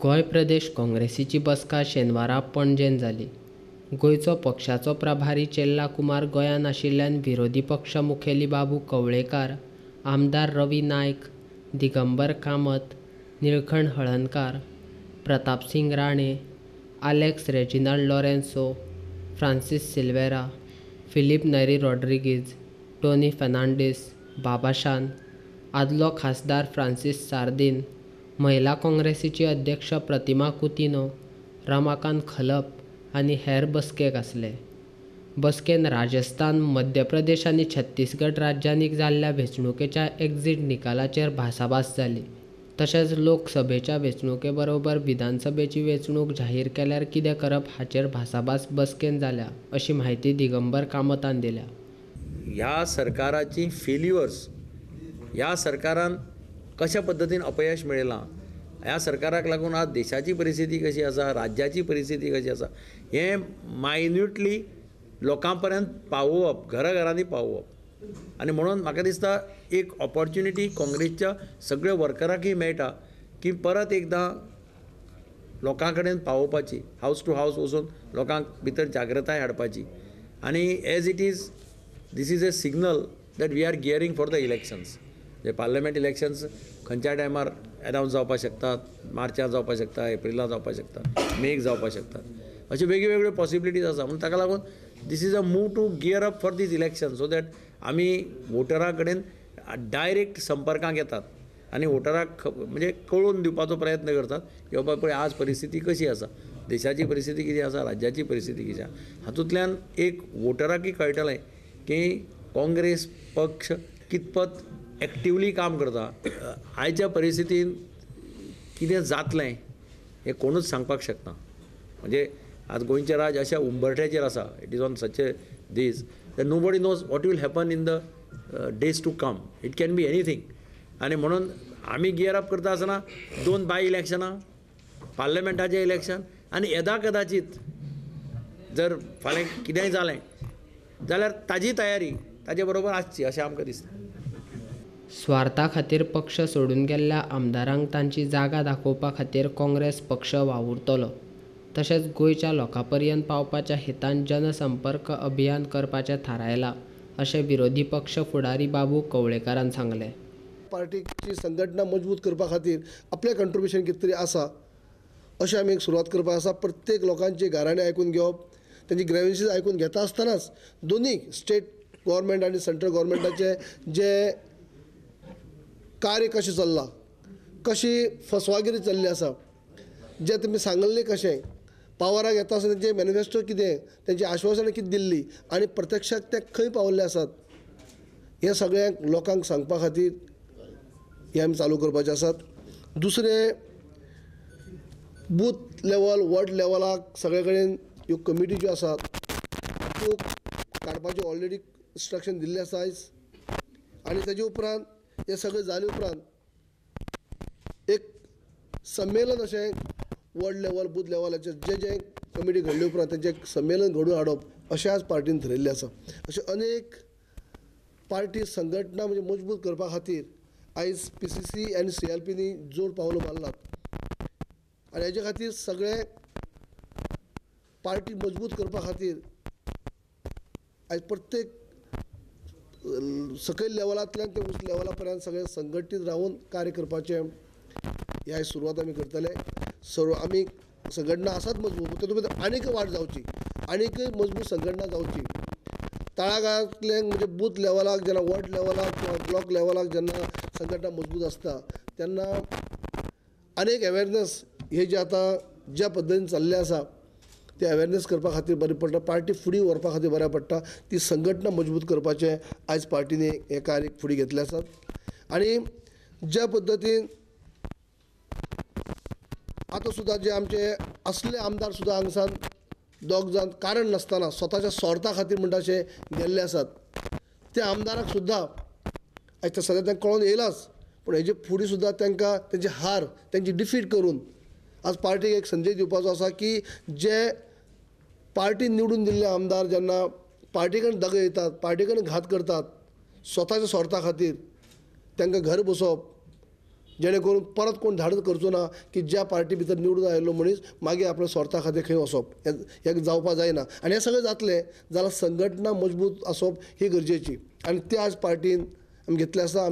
गोंय प्रदेश काँग्रेसीची बसका शेनवारा पणजेन जाली. गोंयचो पक्षाचो प्रभारी चेल्ला कुमार गोंयांत आशिल्ल्यान विरोधी पक्ष मुखेली बाबू कवळेकार, आमदार रवी नायक, दिगंबर कामत, निळकंठ हळर्णकार, प्रतापसिंग राणे, आलेक्स रेजिनाल्ड लॉरेन्सो, फ्रांसीस सिल्वेरा, फिलिप नेरी रॉड्रिगीज, टोनी फेर्नांडीस, बाबाशान, आदलो खासदार फ्रांसीस सार्दिन, महिला काँग्रेसीची अध्यक्ष प्रतिमा कुतिन्हो, रमाकांत खलप आनी हेर बसकेक आसले. बसकेन राजस्थान, मध्य प्रदेश आनी छत्तीसगड राज्यांनी जाल्ल्या वेंचणुकेच्या एक्झिट निकालाचेर भासाभास जाली. तशेंच लोकसभेच्या वेंचणुके बरोबर विधानसभेची वेंचणूक जाहीर केल्यार कितें करप हाचेर भासाभास बसकेन जाल्या, अशी माहिती दिगंबर कामतान दिल्या. ह्या सरकाराची फेल्युअर्स, ह्या सरकारान कशा पद्दतीन अपयश मेळयलां, ह्या सरकाराक लागून आज देशाची परिस्थिती कशी आसा, राज्याची परिस्थिती कशी आसा, हें मायन्युटली लोकां पर्यंत पावोवप, घराघरांनी पावोवप. आनी म्हणून म्हाका दिसता एक ऑपॉर्च्युनिटी काँग्रेसच्या सगळ्या वर्करांकय मेळटा की परत एकदां लोकां कडेन पावोवपाची, हावस टू हावस वचून लोकांक भितर जागृताय हाडपाची. आनी as it is this is a signal that we are gearing for the elections. जे पार्लमेंट इलेक्शन्स खंयच्या टायमार अनावन्स जावपाक शकतात, मार्चांत जावपाक शकता, एप्रिलांत जावपाक शकता, मेक जावपाक शकतात, अश्यो वेगळ्यो पॉसिबिलिटीज आसा. म्हणून ताका लागून this is a move to gear up for this election, so that आमी वोटरां कडेन डायरेक्ट संपर्कांत येतात आनी वोटराक म्हणजे कळून दिवपाचो प्रयत्न करतात की बाबा पळय आज परिस्थिती कशी आसा, देशाची परिस्थिती कितें आसा, राज्याची परिस्थिती कितें आसा. हातूंतल्यान एक वोटराकय कळटलें की काँग्रेस पक्ष कितपत एक्टिवली काम करता. आयच्या परिस्थितीन कितें जातलें हें कोणूच सांगपाक शकना. म्हणजे आज गोंयचें राज अशा उंबरठ्याचेर आसा. It is on such a this that nobody knows what will happen in the days to come. It can be anything. आनी म्हणून आमी गियर अप करता आसतना 2 बाय इलेक्शनां, पार्लमेंटाचें इलेक्शन आनी येदा कदाचित जर फाल्यां कितेंय जालें जाल्यार ताजी तयारी ताजे बरोबर आसची अशें आमकां दिसता. स्वार्था खातीर पक्ष सोडून गेल्ल्या आमदारांक तांची जागा दाखोवपा खातीर काँग्रेस पक्ष वावुरतलो. तशेंच गोंयच्या लोकां पर्यंत पावपाच्या हेतान जनसंपर्क अभियान करपाचें थारायलां, अशें विरोधी पक्ष फुडारी बाबू कवळेकारान सांगलें. पार्टीची संघटना मजबूत करपा खातीर आपलें कंट्रिब्युशन कितें तरी आसा अशें आमी सुरवात करपाक आसा. प्रत्येक लोकांची गाराणे आयकून घेवप, तांची ग्रेव्हन्सीस आयकून घेता आसतनाच दोनूय स्टेट गव्हर्मेंट आनी सेंट्रल गव्हर्मेंटाचे जे कार्य कशें चल्लां, कशी फसवागिरी चल्ली आसा, जें तुमी सांगल्लें कशें पावराक येता आसतना तेंचे मॅनिफेस्टो कितें, तेंची आश्वासनां कितें दिल्लीं आनी प्रत्यक्षात ते खंय पावल्ले आसात हें सगळ्यांक लोकांक सांगपा खातीर हें आमी चालू करपाचें आसात. दुसरें, बूथ लेवल, वॉर्ड लेवलाक सगळे कडेन ह्यो कमिटी ज्यो आसात त्यो काडपाचे ऑलरेडी इंस्ट्रक्शन दिल्लें आसा आयज. आनी तेजे उपरांत हें सगळें जाले उपरांत एक संमेलन अशें वॉर्ड लेवल, बूथ लेवलाचेर जे कमिटी घडले उपरांत तेंचें एक संमेलन घडोवन हाडप अशें आज पार्टीन थारायिल्लें आसा. अशें अनेक पार्टी संघटना म्हणजे मजबूत करपा खातीर आयज PCC आनी CLPनी जोड पावलो मारलात. आनी हेजे खातीर सगळे पार्टी मजबूत करपा खातीर आयज प्रत्येक सकयल लेवलांतल्यान ते उंच लेवला पर्यंत सगळे संघटीत रावन कार्य करपाचें ह्या सुरवात आमी करतले. सर्व आमी संघटना आसात मजबूत, तातूंत भितर आनीक वाड जावची, आनीक मजबूत संघटना जावची. तळागाळांतल्यान म्हणजे बूथ लेवलाक, जेन्ना वॉर्ड लेवलाक किंवा ब्लॉक लेवलाक जेन्ना संघटना मजबूत आसता तेन्ना आनीक अवेरनेस हे जे आतां ज्या पद्दतीन चल्लें आसा ते अवेरनेस करपा खातीर बरें पडटा, पार्टी फुडें व्हरपा खातीर बरें पडटा. ती संघटना मजबूत करपाचें आयज पार्टीने हे कार्य फुडें घेतले आसात. आनी ज्या पद्दतीन आतां सुद्दां जे आमचे असले आमदार सुद्दां हांगसान दोग जाण कारण नासतना स्वताच्या स्वार्था खातीर म्हणटा अशें गेल्ले आसात, त्या आमदाराक सुद्दां आयज सद्या तांकां कळोन येयलाच, पूण हेजे फुडें सुद्दां तांकां तेंचे हार, तेंची डिफीट करून आज पार्टीक एक संदेश दिवपाचो आसा की जे पार्टी निवडून दिल्ले आमदार जेन्ना पार्टी कडेन दगयतात, पार्टी कडेन घात करतात स्वताच्या स्वार्था खातीर, तांकां घर बसोवप जेणे करून परत कोण धाडस करचो ना की ज्या पार्टी भितर निवडून आयिल्लो मनीस मागीर आपल्या स्वार्था खातीर खंय वचप हें जावपा जायना आनी हें सगळें जातलें जाल्यार संघटना मजबूत आसप ही गरजेची आनी ते आज पार्टीन आमी घेतले आसा.